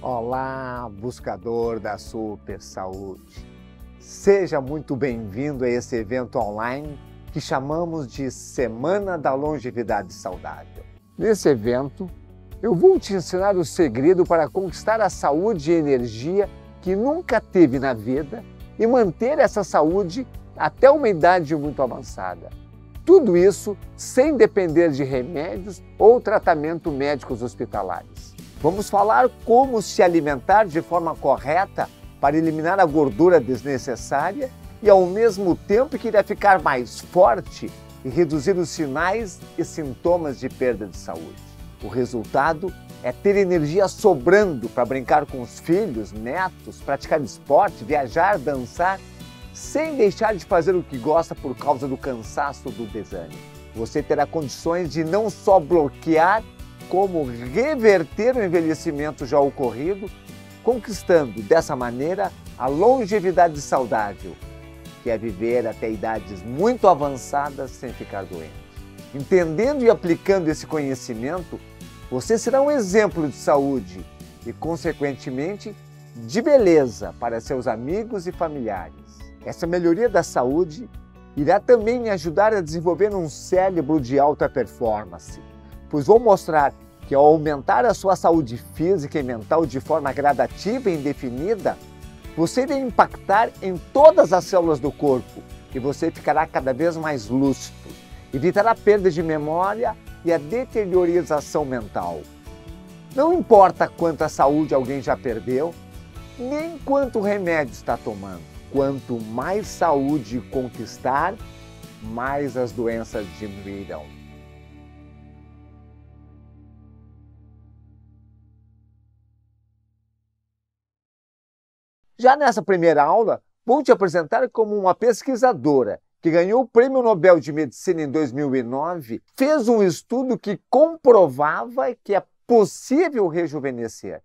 Olá, buscador da Super Saúde. Seja muito bem-vindo a esse evento online que chamamos de Semana da Longevidade Saudável. Nesse evento, eu vou te ensinar o segredo para conquistar a saúde e energia que nunca teve na vida e manter essa saúde até uma idade muito avançada. Tudo isso sem depender de remédios ou tratamento médicos hospitalares. Vamos falar como se alimentar de forma correta para eliminar a gordura desnecessária e ao mesmo tempo que irá ficar mais forte e reduzir os sinais e sintomas de perda de saúde. O resultado é ter energia sobrando para brincar com os filhos, netos, praticar esporte, viajar, dançar, sem deixar de fazer o que gosta por causa do cansaço ou do desânimo. Você terá condições de não só bloquear, como reverter o envelhecimento já ocorrido, conquistando dessa maneira a longevidade saudável, que é viver até idades muito avançadas sem ficar doente. Entendendo e aplicando esse conhecimento, você será um exemplo de saúde e, consequentemente, de beleza para seus amigos e familiares. Essa melhoria da saúde irá também me ajudar a desenvolver um cérebro de alta performance, pois vou mostrar que ao aumentar a sua saúde física e mental de forma gradativa e indefinida, você irá impactar em todas as células do corpo e você ficará cada vez mais lúcido, evitará perda de memória e a deteriorização mental. Não importa quanta saúde alguém já perdeu, nem quanto remédio está tomando. Quanto mais saúde conquistar, mais as doenças diminuirão. Já nessa primeira aula, vou te apresentar como uma pesquisadora que ganhou o Prêmio Nobel de Medicina em 2009, fez um estudo que comprovava que é possível rejuvenescer.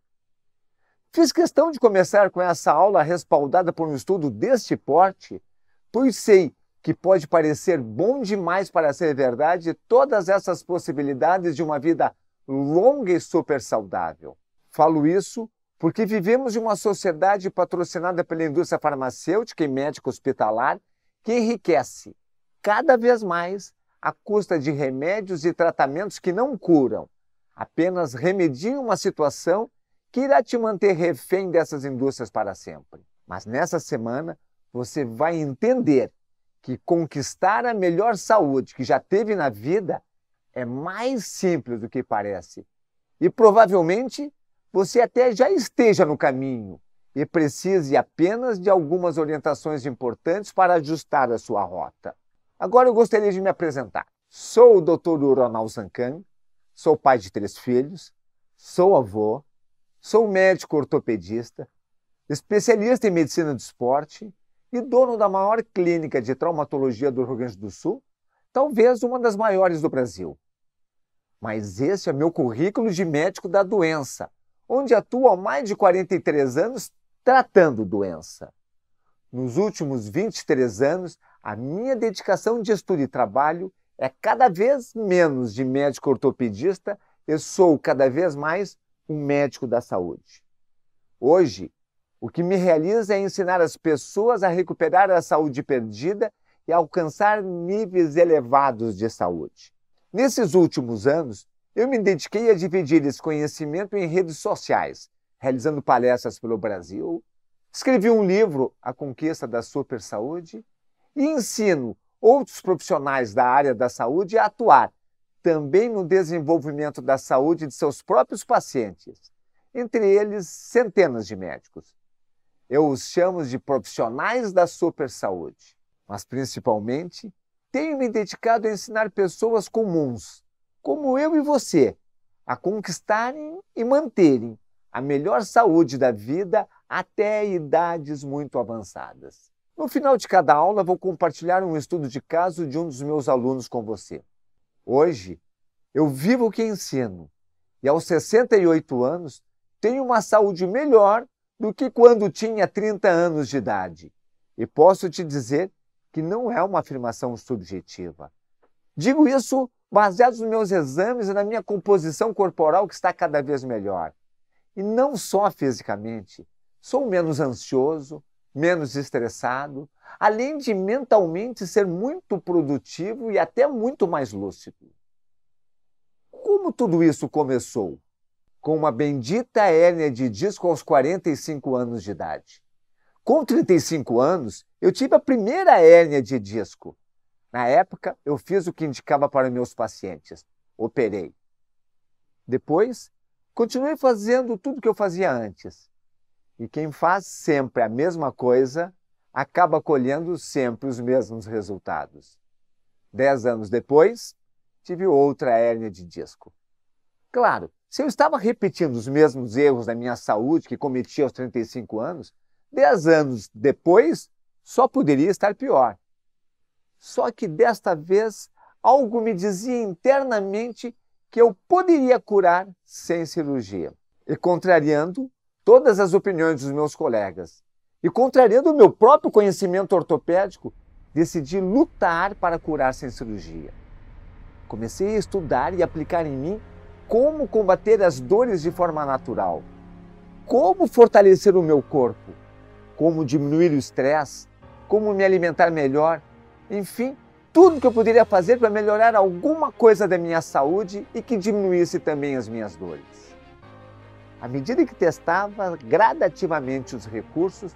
Fiz questão de começar com essa aula respaldada por um estudo deste porte, pois sei que pode parecer bom demais para ser verdade todas essas possibilidades de uma vida longa e super saudável. Falo isso porque vivemos em uma sociedade patrocinada pela indústria farmacêutica e médica hospitalar que enriquece cada vez mais à custa de remédios e tratamentos que não curam, apenas remediam uma situação que irá te manter refém dessas indústrias para sempre. Mas nessa semana você vai entender que conquistar a melhor saúde que já teve na vida é mais simples do que parece. E provavelmente você até já esteja no caminho e precise apenas de algumas orientações importantes para ajustar a sua rota. Agora eu gostaria de me apresentar. Sou o Dr. Ronald Zancan, sou pai de 3 filhos, sou avô, sou médico ortopedista, especialista em medicina do esporte e dono da maior clínica de traumatologia do Rio Grande do Sul, talvez uma das maiores do Brasil. Mas esse é meu currículo de médico da doença, onde atuo há mais de 43 anos tratando doença. Nos últimos 23 anos, a minha dedicação de estudo e trabalho é cada vez menos de médico ortopedista e sou cada vez mais um médico da saúde. Hoje, o que me realiza é ensinar as pessoas a recuperar a saúde perdida e alcançar níveis elevados de saúde. Nesses últimos anos, eu me dediquei a dividir esse conhecimento em redes sociais, realizando palestras pelo Brasil, escrevi um livro, A Conquista da Super Saúde, e ensino outros profissionais da área da saúde a atuar também no desenvolvimento da saúde de seus próprios pacientes, entre eles centenas de médicos. Eu os chamo de profissionais da super saúde, mas principalmente tenho me dedicado a ensinar pessoas comuns, como eu e você, a conquistarem e manterem a melhor saúde da vida até idades muito avançadas. No final de cada aula, vou compartilhar um estudo de caso de um dos meus alunos com você. Hoje, eu vivo o que ensino e aos 68 anos tenho uma saúde melhor do que quando tinha 30 anos de idade. E posso te dizer que não é uma afirmação subjetiva. Digo isso baseado nos meus exames e na minha composição corporal que está cada vez melhor. E não só fisicamente. Sou menos ansioso, menos estressado, além de mentalmente ser muito produtivo e até muito mais lúcido. Como tudo isso começou? Com uma bendita hérnia de disco aos 45 anos de idade. Com 35 anos, eu tive a primeira hérnia de disco. Na época, eu fiz o que indicava para meus pacientes. Operei. Depois, continuei fazendo tudo o que eu fazia antes. E quem faz sempre a mesma coisa, acaba colhendo sempre os mesmos resultados. 10 anos depois, tive outra hérnia de disco. Claro, se eu estava repetindo os mesmos erros da minha saúde que cometi aos 35 anos, 10 anos depois, só poderia estar pior. Só que desta vez, algo me dizia internamente que eu poderia curar sem cirurgia. E contrariando todas as opiniões dos meus colegas, e contrariando o meu próprio conhecimento ortopédico, decidi lutar para curar sem cirurgia. Comecei a estudar e aplicar em mim como combater as dores de forma natural, como fortalecer o meu corpo, como diminuir o estresse, como me alimentar melhor, enfim, tudo que eu poderia fazer para melhorar alguma coisa da minha saúde e que diminuísse também as minhas dores. À medida que testava gradativamente os recursos,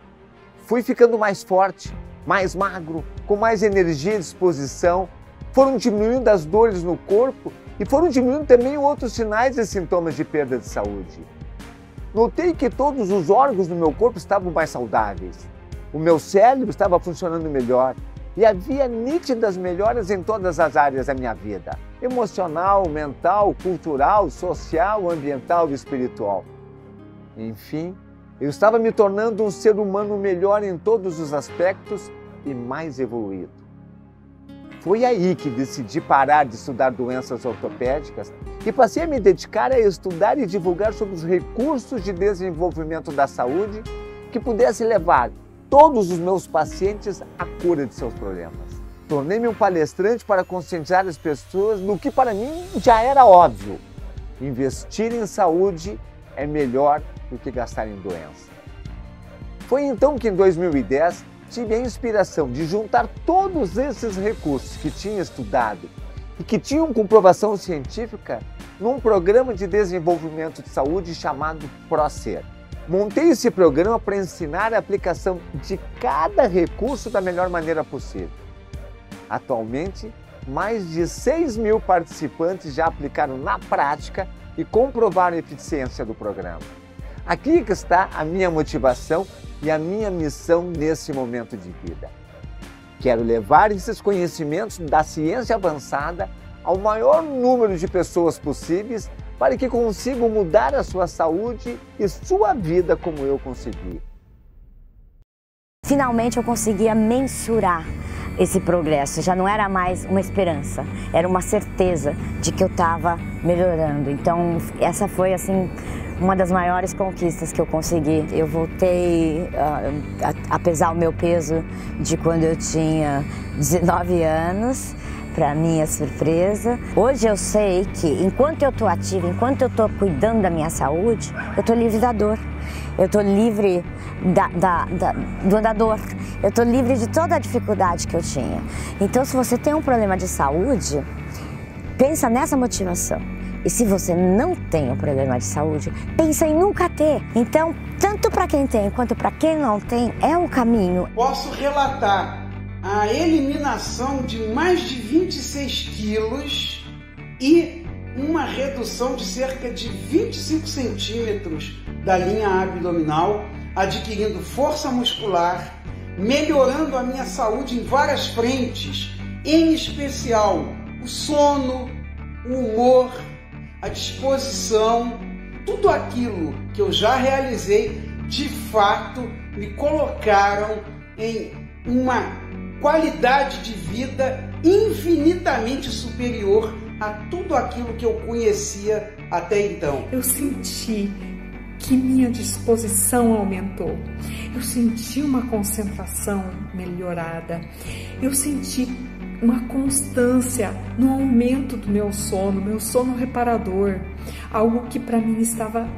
fui ficando mais forte, mais magro, com mais energia e disposição, foram diminuindo as dores no corpo e foram diminuindo também outros sinais e sintomas de perda de saúde. Notei que todos os órgãos do meu corpo estavam mais saudáveis. O meu cérebro estava funcionando melhor e havia nítidas melhoras em todas as áreas da minha vida: emocional, mental, cultural, social, ambiental e espiritual. Enfim, eu estava me tornando um ser humano melhor em todos os aspectos e mais evoluído. Foi aí que decidi parar de estudar doenças ortopédicas e passei a me dedicar a estudar e divulgar sobre os recursos de desenvolvimento da saúde que pudessem levar todos os meus pacientes à cura de seus problemas. Tornei-me um palestrante para conscientizar as pessoas no que para mim já era óbvio: investir em saúde é melhor do que gastar em doença. Foi então que em 2010 tive a inspiração de juntar todos esses recursos que tinha estudado e que tinham comprovação científica num programa de desenvolvimento de saúde chamado ProSer. Montei esse programa para ensinar a aplicação de cada recurso da melhor maneira possível. Atualmente, mais de 6.000 participantes já aplicaram na prática e comprovaram a eficiência do programa. Aqui que está a minha motivação e a minha missão nesse momento de vida. Quero levar esses conhecimentos da ciência avançada ao maior número de pessoas possíveis para que consigam mudar a sua saúde e sua vida como eu consegui. Finalmente eu conseguia mensurar esse progresso, já não era mais uma esperança, era uma certeza de que eu estava melhorando. Então essa foi assim uma das maiores conquistas que eu consegui. Eu voltei a pesar o meu peso de quando eu tinha 19 anos, para minha surpresa. Hoje eu sei que enquanto eu estou ativa, enquanto eu estou cuidando da minha saúde, eu estou livre da dor. Eu estou livre da dor. Eu estou livre de toda a dificuldade que eu tinha. Então, se você tem um problema de saúde, pensa nessa motivação. E se você não tem um problema de saúde, pensa em nunca ter. Então, tanto para quem tem quanto para quem não tem, é o caminho. Posso relatar a eliminação de mais de 26 quilos e uma redução de cerca de 25 centímetros da linha abdominal, adquirindo força muscular, melhorando a minha saúde em várias frentes, em especial o sono, o humor, a disposição. Tudo aquilo que eu já realizei, de fato, me colocaram em uma qualidade de vida infinitamente superior a tudo aquilo que eu conhecia até então. Eu senti que minha disposição aumentou. Eu senti uma concentração melhorada. Eu senti uma constância no aumento do meu sono reparador, algo que para mim estava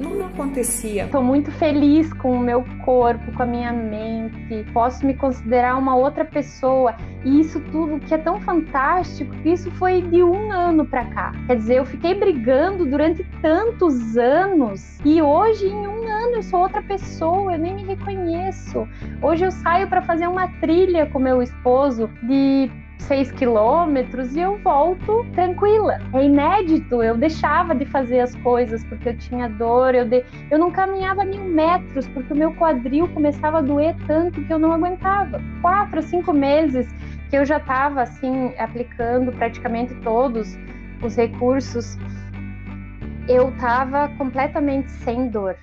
não acontecia. Estou muito feliz com o meu corpo, com a minha mente. Posso me considerar uma outra pessoa. E isso tudo que é tão fantástico, isso foi de 1 ano para cá. Quer dizer, eu fiquei brigando durante tantos anos e hoje, em 1 ano, eu sou outra pessoa, eu nem me reconheço. Hoje eu saio para fazer uma trilha com meu esposo de 6 quilômetros e eu volto tranquila. É inédito, eu deixava de fazer as coisas porque eu tinha dor, eu não caminhava 1000 metros porque o meu quadril começava a doer tanto que eu não aguentava. 4 a 5 meses que eu já estava assim, aplicando praticamente todos os recursos, eu estava completamente sem dor.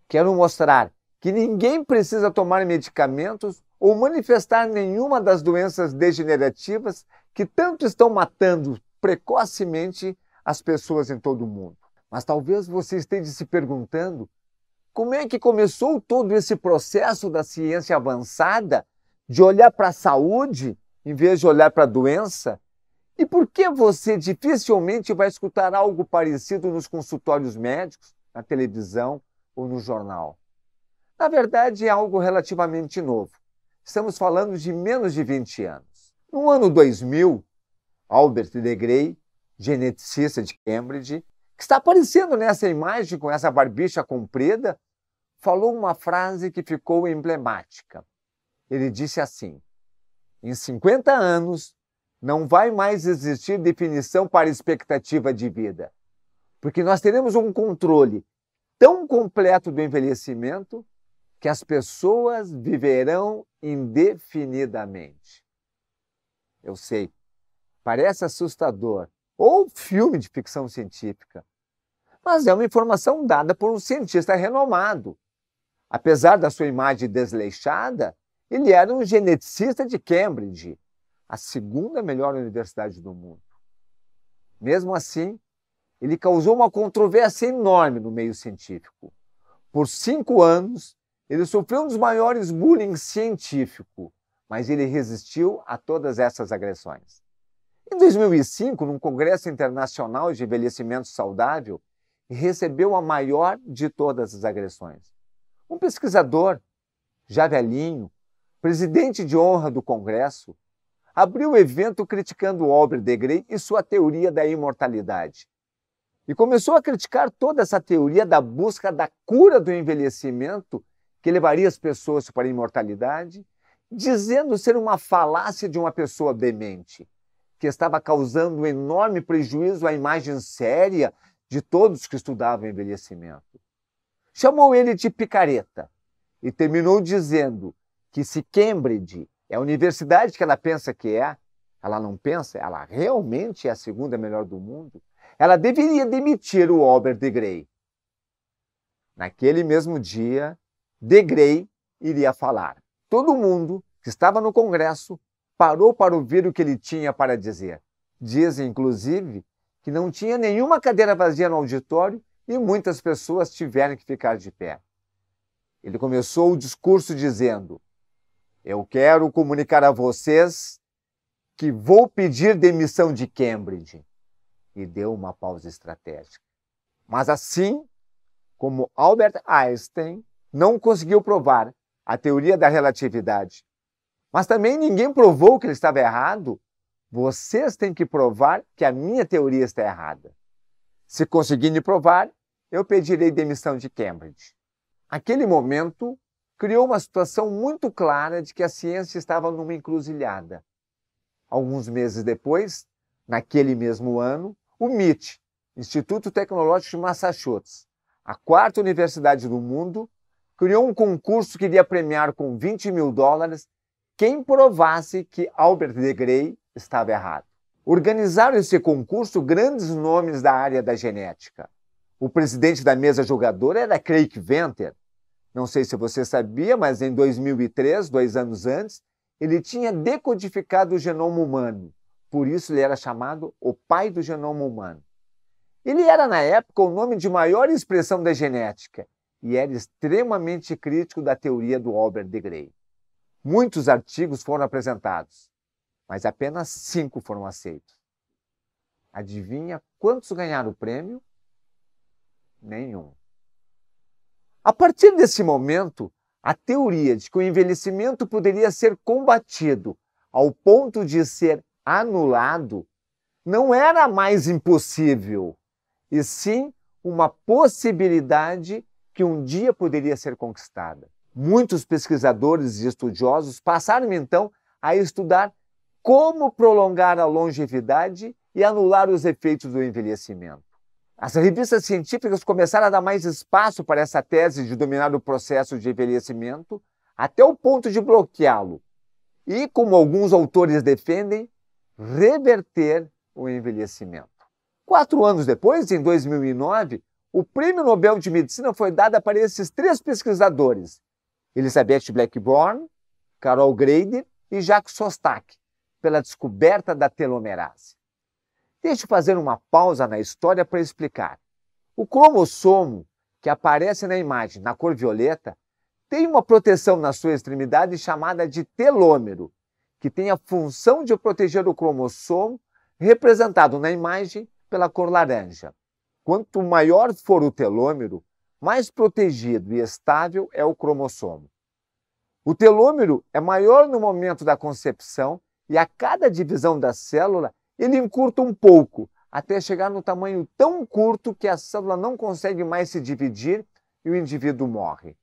Quero mostrar que ninguém precisa tomar medicamentos ou manifestar nenhuma das doenças degenerativas que tanto estão matando precocemente as pessoas em todo o mundo. Mas talvez você esteja se perguntando como é que começou todo esse processo da ciência avançada de olhar para a saúde em vez de olhar para a doença? E por que você dificilmente vai escutar algo parecido nos consultórios médicos, na televisão ou no jornal? Na verdade, é algo relativamente novo. Estamos falando de menos de 20 anos. No ano 2000, Albert de Grey, geneticista de Cambridge, que está aparecendo nessa imagem com essa barbicha comprida, falou uma frase que ficou emblemática. Ele disse assim: em 50 anos, não vai mais existir definição para expectativa de vida, porque nós teremos um controle tão completo do envelhecimento que as pessoas viverão indefinidamente. Eu sei, parece assustador, ou filme de ficção científica, mas é uma informação dada por um cientista renomado. Apesar da sua imagem desleixada, ele era um geneticista de Cambridge, a 2ª melhor universidade do mundo. Mesmo assim, ele causou uma controvérsia enorme no meio científico. Por 5 anos, ele sofreu um dos maiores bullying científico, mas ele resistiu a todas essas agressões. Em 2005, num Congresso Internacional de Envelhecimento Saudável, recebeu a maior de todas as agressões. Um pesquisador, já velhinho, presidente de honra do Congresso, abriu o evento criticando Albert de Grey e sua teoria da imortalidade. E começou a criticar toda essa teoria da busca da cura do envelhecimento que levaria as pessoas para a imortalidade, dizendo ser uma falácia de uma pessoa demente, que estava causando um enorme prejuízo à imagem séria de todos que estudavam envelhecimento. Chamou ele de picareta e terminou dizendo que se Cambridge é a universidade que ela pensa que é, ela não pensa, ela realmente é a 2ª melhor do mundo, ela deveria demitir o Albert de Grey. Naquele mesmo dia, de Grey iria falar. Todo mundo que estava no Congresso parou para ouvir o que ele tinha para dizer. Dizem, inclusive, que não tinha nenhuma cadeira vazia no auditório e muitas pessoas tiveram que ficar de pé. Ele começou o discurso dizendo: eu quero comunicar a vocês que vou pedir demissão de Cambridge. E deu uma pausa estratégica. Mas assim como Albert Einstein não conseguiu provar a teoria da relatividade, mas também ninguém provou que ele estava errado, vocês têm que provar que a minha teoria está errada. Se conseguirem provar, eu pedirei demissão de Cambridge. Aquele momento criou uma situação muito clara de que a ciência estava numa encruzilhada. Alguns meses depois, naquele mesmo ano, o MIT, Instituto Tecnológico de Massachusetts, a 4ª universidade do mundo, criou um concurso que iria premiar com $20 mil quem provasse que Albert de Grey estava errado. Organizaram esse concurso grandes nomes da área da genética. O presidente da mesa jogadora era Craig Venter. Não sei se você sabia, mas em 2003, 2 anos antes, ele tinha decodificado o genoma humano. Por isso ele era chamado o pai do genoma humano. Ele era, na época, o nome de maior expressão da genética e era extremamente crítico da teoria do Albert de Grey. Muitos artigos foram apresentados, mas apenas 5 foram aceitos. Adivinha quantos ganharam o prêmio? Nenhum. A partir desse momento, a teoria de que o envelhecimento poderia ser combatido ao ponto de ser anulado não era mais impossível, e sim uma possibilidade que um dia poderia ser conquistada. Muitos pesquisadores e estudiosos passaram então a estudar como prolongar a longevidade e anular os efeitos do envelhecimento. As revistas científicas começaram a dar mais espaço para essa tese de dominar o processo de envelhecimento até o ponto de bloqueá-lo e, como alguns autores defendem, reverter o envelhecimento. 4 anos depois, em 2009, o Prêmio Nobel de Medicina foi dado para esses 3 pesquisadores, Elizabeth Blackburn, Carol Greider e Jacques Sostak, pela descoberta da telomerase. Deixe eu fazer uma pausa na história para explicar. O cromossomo, que aparece na imagem na cor violeta, tem uma proteção na sua extremidade chamada de telômero, que tem a função de proteger o cromossomo, representado na imagem pela cor laranja. Quanto maior for o telômero, mais protegido e estável é o cromossomo. O telômero é maior no momento da concepção e a cada divisão da célula ele encurta um pouco, até chegar no tamanho tão curto que a célula não consegue mais se dividir e o indivíduo morre.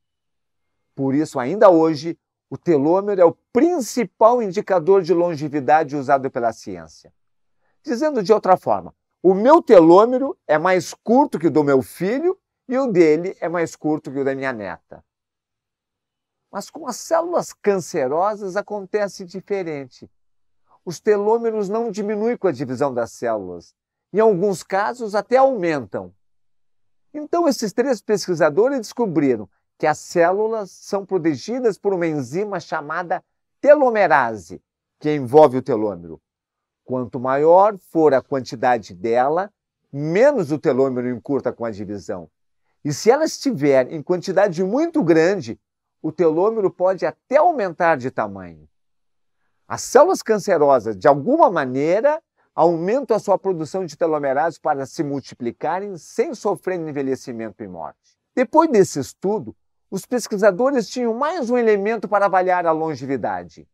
Por isso, ainda hoje, o telômero é o principal indicador de longevidade usado pela ciência. Dizendo de outra forma, o meu telômero é mais curto que o do meu filho e o dele é mais curto que o da minha neta. Mas com as células cancerosas acontece diferente. Os telômeros não diminuem com a divisão das células. Em alguns casos, até aumentam. Então, esses 3 pesquisadores descobriram que as células são protegidas por uma enzima chamada telomerase, que envolve o telômero. Quanto maior for a quantidade dela, menos o telômero encurta com a divisão. E se ela estiver em quantidade muito grande, o telômero pode até aumentar de tamanho. As células cancerosas, de alguma maneira, aumentam a sua produção de telomerase para se multiplicarem sem sofrer envelhecimento e morte. Depois desse estudo, os pesquisadores tinham mais um elemento para avaliar a longevidade.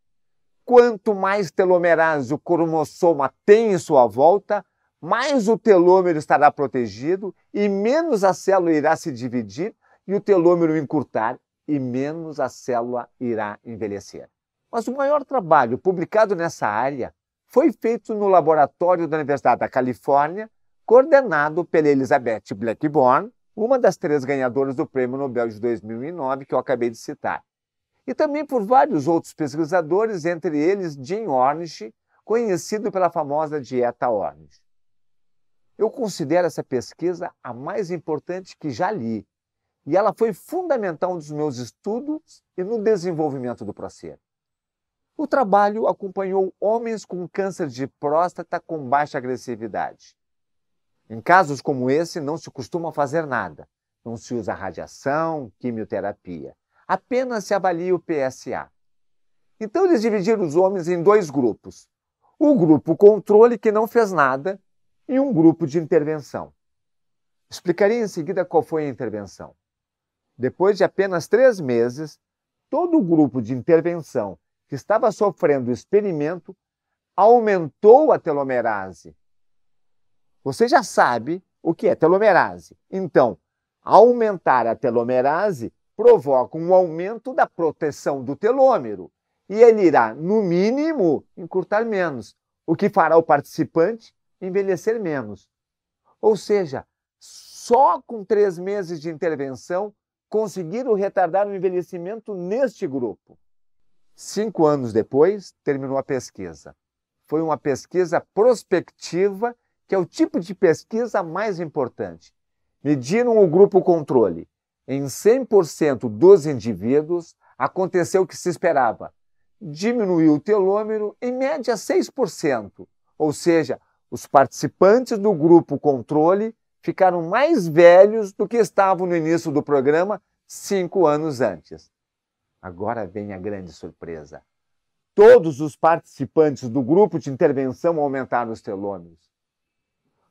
Quanto mais telomerase o cromossoma tem em sua volta, mais o telômero estará protegido e menos a célula irá se dividir e o telômero encurtar e menos a célula irá envelhecer. Mas o maior trabalho publicado nessa área foi feito no laboratório da Universidade da Califórnia, coordenado pela Elizabeth Blackburn, uma das 3 ganhadoras do Prêmio Nobel de 2009 que eu acabei de citar. E também por vários outros pesquisadores, entre eles Jim Ornish, conhecido pela famosa dieta Ornish. Eu considero essa pesquisa a mais importante que já li, e ela foi fundamental nos meus estudos e no desenvolvimento do processo. O trabalho acompanhou homens com câncer de próstata com baixa agressividade. Em casos como esse, não se costuma fazer nada. Não se usa radiação, quimioterapia. Apenas se avalia o PSA. Então, eles dividiram os homens em 2 grupos. O grupo controle, que não fez nada, e um grupo de intervenção. Explicarei em seguida qual foi a intervenção. Depois de apenas 3 meses, todo o grupo de intervenção que estava sofrendo o experimento aumentou a telomerase. Você já sabe o que é telomerase. Então, aumentar a telomerase provoca um aumento da proteção do telômero e ele irá, no mínimo, encurtar menos, o que fará o participante envelhecer menos. Ou seja, só com 3 meses de intervenção conseguiram retardar o envelhecimento neste grupo. 5 anos depois, terminou a pesquisa. Foi uma pesquisa prospectiva, que é o tipo de pesquisa mais importante. Mediram o grupo controle. Em 100% dos indivíduos, aconteceu o que se esperava. Diminuiu o telômero em média 6%. Ou seja, os participantes do grupo controle ficaram mais velhos do que estavam no início do programa 5 anos antes. Agora vem a grande surpresa. Todos os participantes do grupo de intervenção aumentaram os telômeros.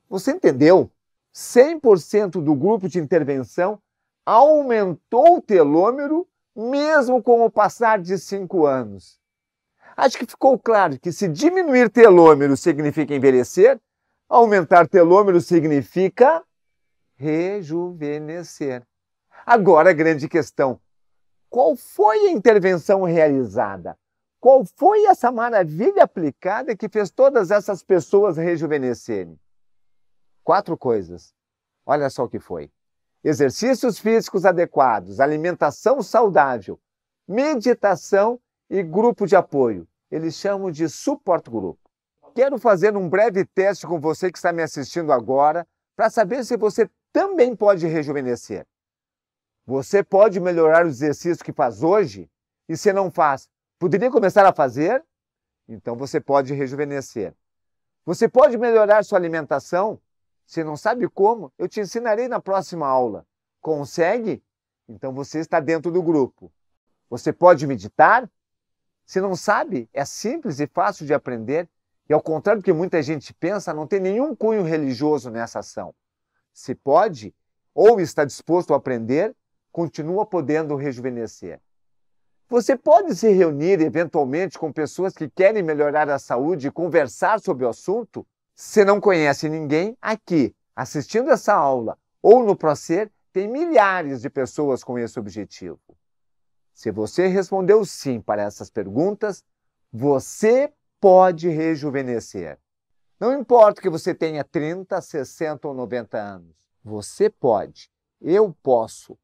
Você entendeu? 100% do grupo de intervenção aumentou o telômero mesmo com o passar de 5 anos. Acho que ficou claro que se diminuir telômero significa envelhecer, aumentar telômero significa rejuvenescer. Agora a grande questão: qual foi a intervenção realizada? Qual foi essa maravilha aplicada que fez todas essas pessoas rejuvenescerem? 4 coisas. Olha só o que foi: exercícios físicos adequados, alimentação saudável, meditação e grupo de apoio. Eles chamam de suporte grupo. Quero fazer um breve teste com você que está me assistindo agora para saber se você também pode rejuvenescer. Você pode melhorar os exercícios que faz hoje e se não faz, poderia começar a fazer? Então você pode rejuvenescer. Você pode melhorar sua alimentação? Se não sabe como, eu te ensinarei na próxima aula. Consegue? Então você está dentro do grupo. Você pode meditar? Se não sabe, é simples e fácil de aprender. E ao contrário do que muita gente pensa, não tem nenhum cunho religioso nessa ação. Se pode, ou está disposto a aprender, continua podendo rejuvenescer. Você pode se reunir eventualmente com pessoas que querem melhorar a saúde e conversar sobre o assunto? Se não conhece ninguém, aqui, assistindo essa aula ou no Procer, tem milhares de pessoas com esse objetivo. Se você respondeu sim para essas perguntas, você pode rejuvenescer. Não importa que você tenha 30, 60 ou 90 anos. Você pode, eu posso,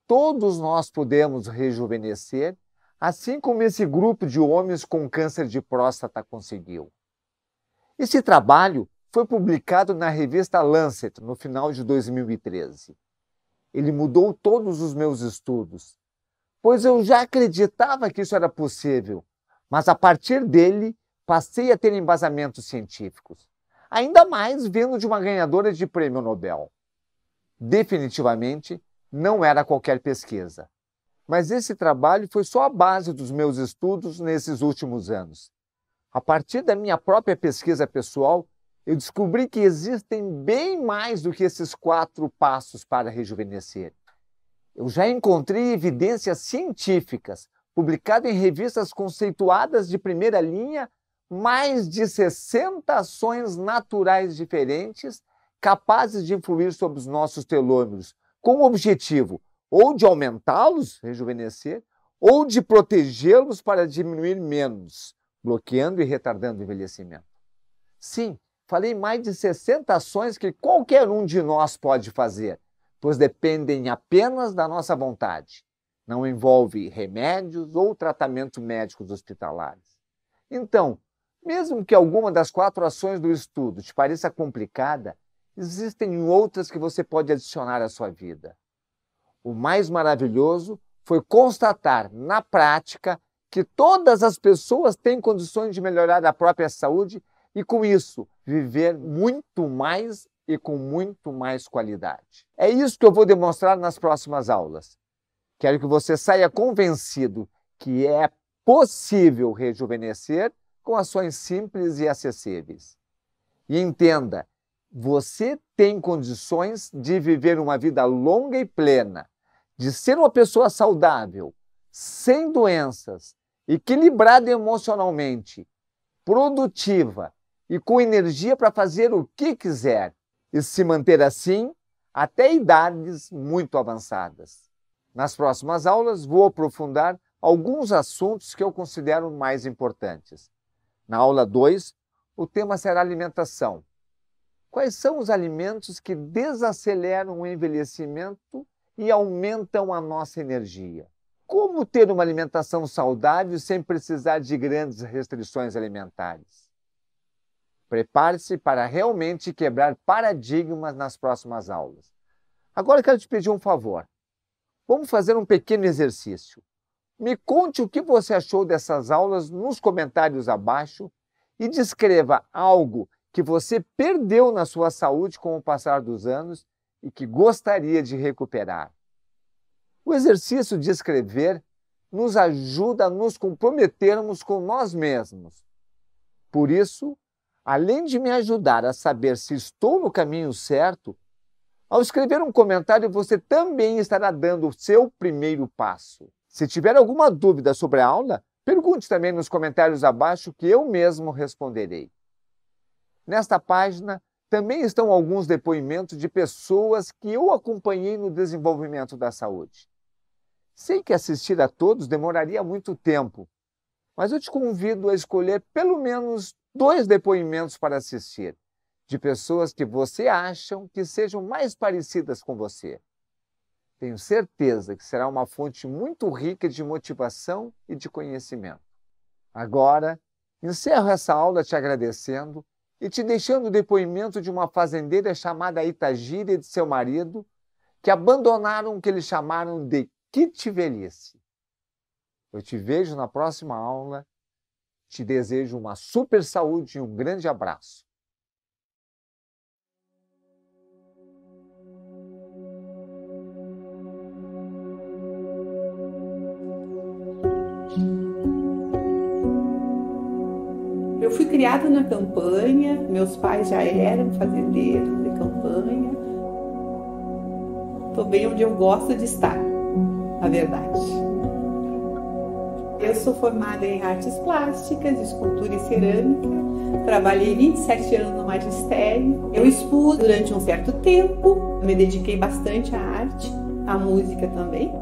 todos nós podemos rejuvenescer, assim como esse grupo de homens com câncer de próstata conseguiu. Esse trabalho foi publicado na revista Lancet no final de 2013. Ele mudou todos os meus estudos, pois eu já acreditava que isso era possível, mas a partir dele passei a ter embasamentos científicos, ainda mais vindo de uma ganhadora de prêmio Nobel. Definitivamente não era qualquer pesquisa, mas esse trabalho foi só a base dos meus estudos nesses últimos anos. A partir da minha própria pesquisa pessoal, eu descobri que existem bem mais do que esses 4 passos para rejuvenescer. Eu já encontrei evidências científicas, publicadas em revistas conceituadas de primeira linha, mais de 60 ações naturais diferentes capazes de influir sobre os nossos telômeros, com o objetivo ou de aumentá-los, rejuvenescer, ou de protegê-los para diminuir menos, bloqueando e retardando o envelhecimento. Sim, falei mais de 60 ações que qualquer um de nós pode fazer, pois dependem apenas da nossa vontade. Não envolve remédios ou tratamentos médicos hospitalares. Então, mesmo que alguma das 4 ações do estudo te pareça complicada, existem outras que você pode adicionar à sua vida. O mais maravilhoso foi constatar, na prática, que todas as pessoas têm condições de melhorar a própria saúde e, com isso, viver muito mais e com muito mais qualidade. É isso que eu vou demonstrar nas próximas aulas. Quero que você saia convencido que é possível rejuvenescer com ações simples e acessíveis. E entenda, você tem condições de viver uma vida longa e plena, de ser uma pessoa saudável, sem doenças, equilibrada emocionalmente, produtiva e com energia para fazer o que quiser e se manter assim até idades muito avançadas. Nas próximas aulas, vou aprofundar alguns assuntos que eu considero mais importantes. Na aula 2, o tema será alimentação. Quais são os alimentos que desaceleram o envelhecimento e aumentam a nossa energia? Como ter uma alimentação saudável sem precisar de grandes restrições alimentares? Prepare-se para realmente quebrar paradigmas nas próximas aulas. Agora eu quero te pedir um favor. Vamos fazer um pequeno exercício. Me conte o que você achou dessas aulas nos comentários abaixo e descreva algo que você perdeu na sua saúde com o passar dos anos e que gostaria de recuperar. O exercício de escrever nos ajuda a nos comprometermos com nós mesmos. Por isso, além de me ajudar a saber se estou no caminho certo, Ao escrever um comentário, você também estará dando o seu primeiro passo. Se tiver alguma dúvida sobre a aula, pergunte também nos comentários abaixo que eu mesmo responderei. Nesta página também estão alguns depoimentos de pessoas que eu acompanhei no desenvolvimento da saúde. Sei que assistir a todos demoraria muito tempo, mas eu te convido a escolher pelo menos 2 depoimentos para assistir, de pessoas que você acha que sejam mais parecidas com você. Tenho certeza que será uma fonte muito rica de motivação e de conhecimento. Agora, encerro essa aula te agradecendo e te deixando o depoimento de uma fazendeira chamada Itagira e de seu marido, que abandonaram o que eles chamaram de kit velhice. Eu te vejo na próxima aula, te desejo uma super saúde e um grande abraço. Eu fui criada na campanha, meus pais já eram fazendeiros de campanha. Estou bem onde eu gosto de estar, na verdade. Eu sou formada em artes plásticas, escultura e cerâmica. Trabalhei 27 anos no magistério. Eu expus durante um certo tempo, me dediquei bastante à arte, à música também.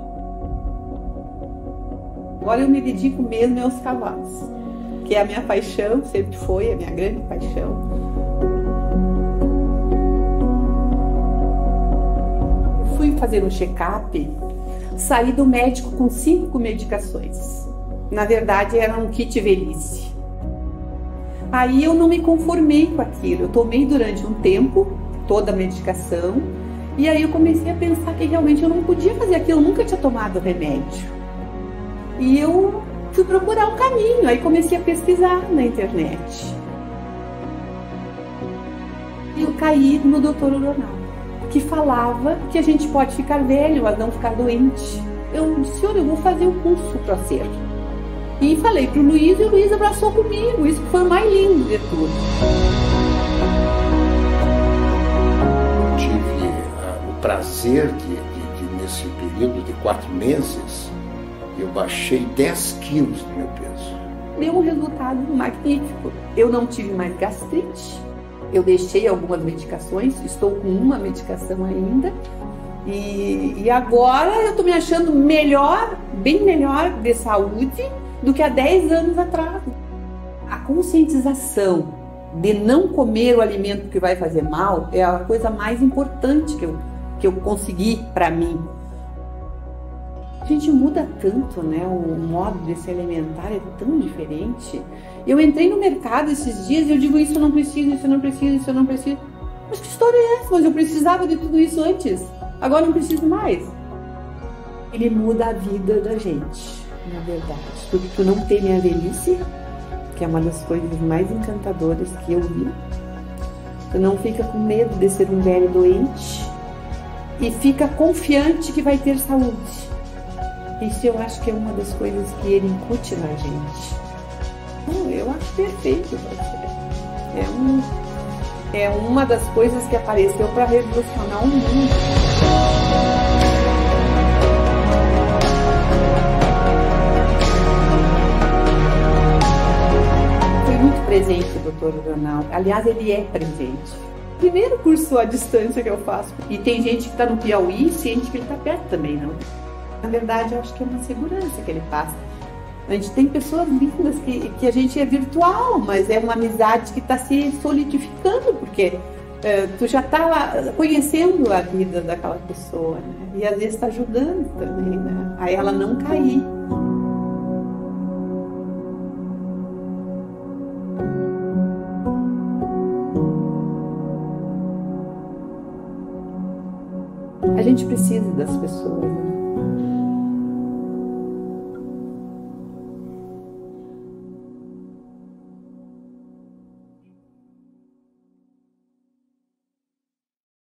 Agora eu me dedico mesmo aos cavalos, que é a minha paixão, sempre foi a minha grande paixão. Eu fui fazer um check-up, saí do médico com 5 medicações. Na verdade, era um kit velhice. Aí eu não me conformei com aquilo. Eu tomei durante um tempo toda a medicação e aí eu comecei a pensar que realmente eu não podia fazer aquilo, eu nunca tinha tomado remédio. E eu fui procurar um caminho, aí comecei a pesquisar na internet. E eu caí no Dr. Ronaldo, que falava que a gente pode ficar velho, mas não ficar doente. Eu disse, senhor, eu vou fazer um curso para ser. E falei para o Luiz, e o Luiz abraçou comigo, isso foi o mais lindo de tudo. Eu tive o prazer de nesse período de 4 meses, eu baixei 10 quilos do meu peso. Deu um resultado magnífico. Eu não tive mais gastrite, eu deixei algumas medicações, estou com uma medicação ainda. E agora eu estou me achando melhor, bem melhor de saúde do que há 10 anos atrás. A conscientização de não comer o alimento que vai fazer mal é a coisa mais importante que eu consegui para mim. A gente muda tanto, né? O modo de se alimentar é tão diferente. Eu entrei no mercado esses dias e eu digo, isso eu não preciso, isso eu não preciso, isso eu não preciso. Mas que história é essa? Mas eu precisava de tudo isso antes. Agora não preciso mais. Ele muda a vida da gente, na verdade. Porque tu não teme a velhice, que é uma das coisas mais encantadoras que eu vi. Tu não fica com medo de ser um velho doente e fica confiante que vai ter saúde. Isso eu acho que é uma das coisas que ele incute na gente. Eu acho perfeito. É uma das coisas que apareceu para revolucionar o mundo. Foi muito presente o Dr. Ronaldo. Aliás, ele é presente. Primeiro curso à distância que eu faço. E tem gente que está no Piauí e sente que ele está perto também, não? Na verdade, eu acho que é uma segurança que ele passa. A gente tem pessoas lindas que a gente é virtual, mas é uma amizade que está se solidificando, porque tu já está conhecendo a vida daquela pessoa, né? E às vezes está ajudando também, né? A ela não cair. A gente precisa das pessoas, né?